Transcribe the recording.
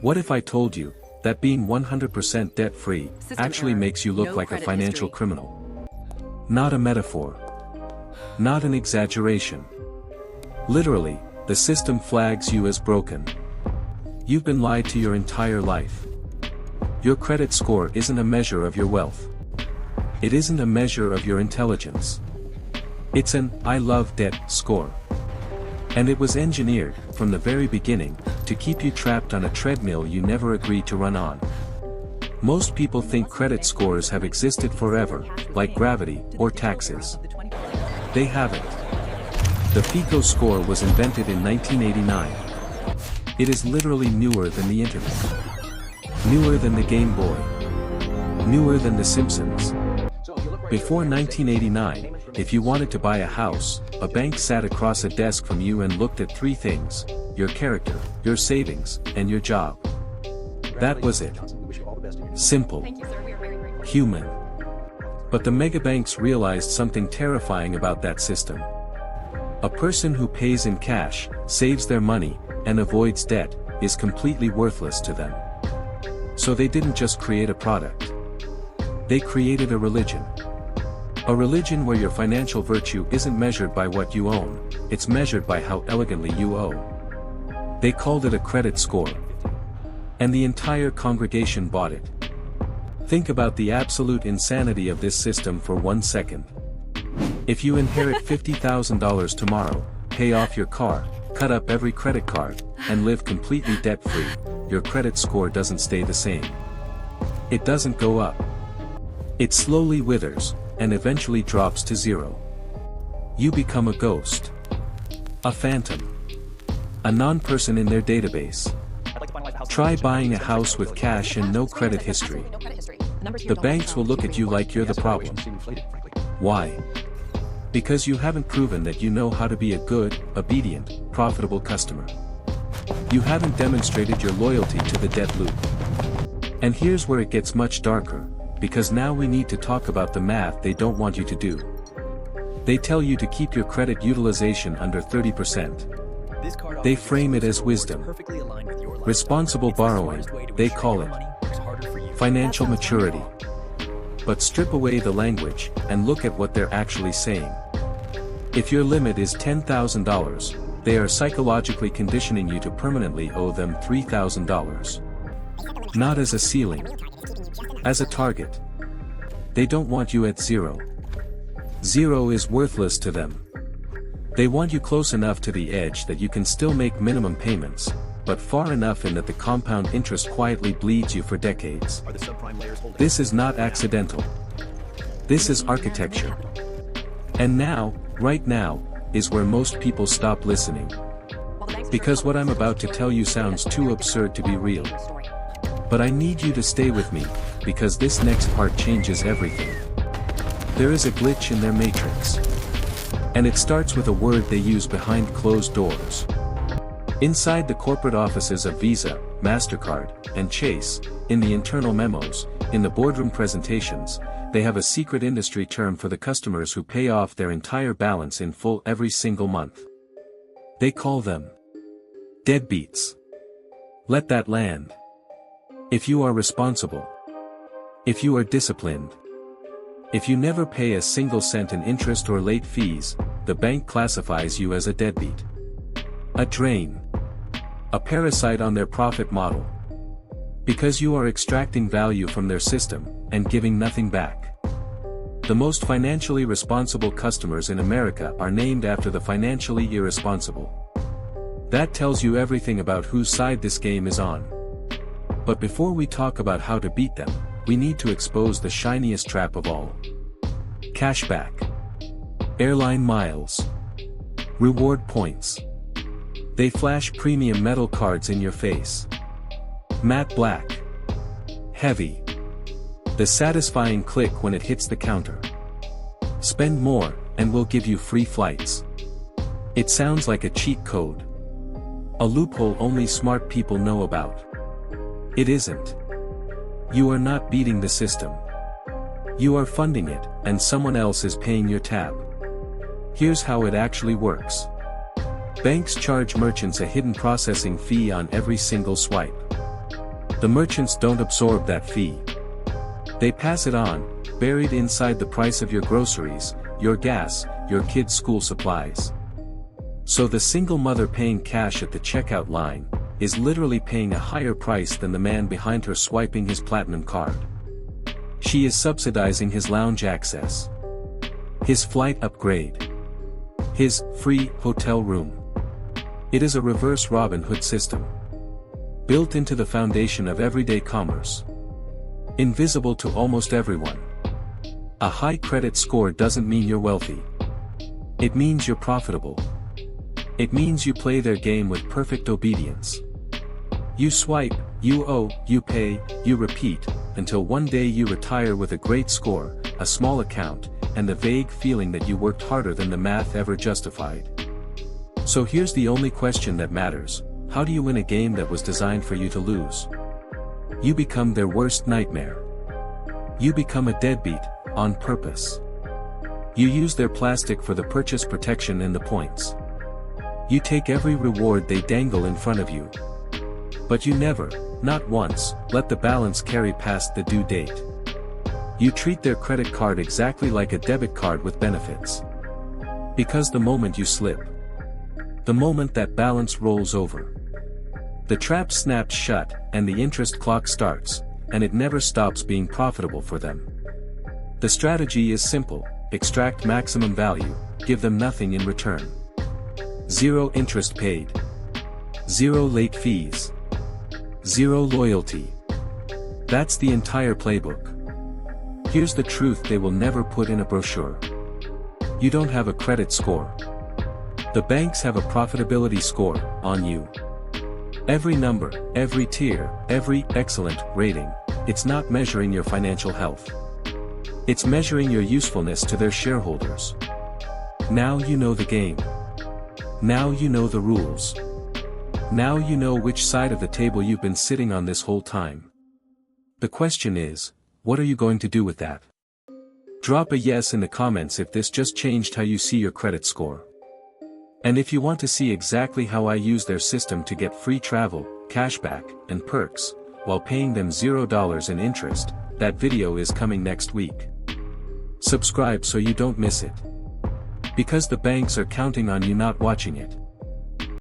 What if I told you that being 100% debt-free actually makes you look like a financial criminal? Not a metaphor. Not an exaggeration. Literally, the system flags you as broken. You've been lied to your entire life. Your credit score isn't a measure of your wealth. It isn't a measure of your intelligence. It's an "I love debt" score. And it was engineered, from the very beginning, to keep you trapped on a treadmill you never agreed to run on. Most people think credit scores have existed forever, like gravity or taxes. They haven't. The FICO score was invented in 1989. It is literally newer than the internet. Newer than the Game Boy. Newer than The Simpsons. Before 1989, if you wanted to buy a house, a bank sat across a desk from you and looked at three things: your character, your savings, and your job. That was it. Simple. Human. But the megabanks realized something terrifying about that system. A person who pays in cash, saves their money, and avoids debt, is completely worthless to them. So they didn't just create a product. They created a religion. A religion where your financial virtue isn't measured by what you own, it's measured by how elegantly you owe. They called it a credit score. And the entire congregation bought it. Think about the absolute insanity of this system for 1 second. If you inherit $50,000 tomorrow, pay off your car, cut up every credit card, and live completely debt-free, your credit score doesn't stay the same. It doesn't go up. It slowly withers, and eventually drops to zero. You become a ghost. A phantom. A non-person in their database. Try buying a house with cash and no credit history. The banks will look at you like you're the problem. Why? Because you haven't proven that you know how to be a good, obedient, profitable customer. You haven't demonstrated your loyalty to the debt loop. And here's where it gets much darker, because now we need to talk about the math they don't want you to do. They tell you to keep your credit utilization under 30%. They frame it as wisdom. Responsible borrowing, they call it. Financial maturity. But strip away the language, and look at what they're actually saying. If your limit is $10,000, they are psychologically conditioning you to permanently owe them $3,000. Not as a ceiling. As a target. They don't want you at zero. Zero is worthless to them. They want you close enough to the edge that you can still make minimum payments, but far enough in that the compound interest quietly bleeds you for decades. This is not accidental. This is architecture. And now, right now, is where most people stop listening. Because what I'm about to tell you sounds too absurd to be real. But I need you to stay with me, because this next part changes everything. There is a glitch in their matrix. And it starts with a word they use behind closed doors. Inside the corporate offices of Visa, MasterCard, and Chase, in the internal memos, in the boardroom presentations, they have a secret industry term for the customers who pay off their entire balance in full every single month. They call them Deadbeats. Let that land. If you are responsible, if you are disciplined, if you never pay a single cent in interest or late fees, the bank classifies you as a deadbeat. A drain. A parasite on their profit model. Because you are extracting value from their system, and giving nothing back. The most financially responsible customers in America are named after the financially irresponsible. That tells you everything about whose side this game is on. But before we talk about how to beat them, we need to expose the shiniest trap of all. Cashback. Airline miles. Reward points. They flash premium metal cards in your face. Matte black. Heavy. The satisfying click when it hits the counter. Spend more, and we'll give you free flights. It sounds like a cheat code. A loophole only smart people know about. It isn't. You are not beating the system. You are funding it, and someone else is paying your tab. Here's how it actually works. Banks charge merchants a hidden processing fee on every single swipe. The merchants don't absorb that fee. They pass it on, buried inside the price of your groceries, your gas, your kids' school supplies. So the single mother paying cash at the checkout line is literally paying a higher price than the man behind her swiping his platinum card. She is subsidizing his lounge access, his flight upgrade, his free hotel room. It is a reverse Robin Hood system, built into the foundation of everyday commerce, invisible to almost everyone. A high credit score doesn't mean you're wealthy. It means you're profitable. It means you play their game with perfect obedience. You swipe, you owe, you pay, you repeat, until one day you retire with a great score, a small account, and the vague feeling that you worked harder than the math ever justified. So here's the only question that matters: how do you win a game that was designed for you to lose? You become their worst nightmare. You become a deadbeat, on purpose. You use their plastic for the purchase protection and the points. You take every reward they dangle in front of you. But you never, not once, let the balance carry past the due date. You treat their credit card exactly like a debit card with benefits. Because the moment you slip, the moment that balance rolls over, the trap snaps shut, and the interest clock starts, and it never stops being profitable for them. The strategy is simple: extract maximum value, give them nothing in return. Zero interest paid. Zero late fees. Zero loyalty. That's the entire playbook. Here's the truth they will never put in a brochure. You don't have a credit score. The banks have a profitability score on you. Every number, every tier, every excellent rating, it's not measuring your financial health. It's measuring your usefulness to their shareholders. Now you know the game. Now you know the rules. Now you know which side of the table you've been sitting on this whole time. The question is, what are you going to do with that? Drop a yes in the comments if this just changed how you see your credit score. And if you want to see exactly how I use their system to get free travel, cashback, and perks, while paying them $0 in interest, that video is coming next week. Subscribe so you don't miss it. Because the banks are counting on you not watching it.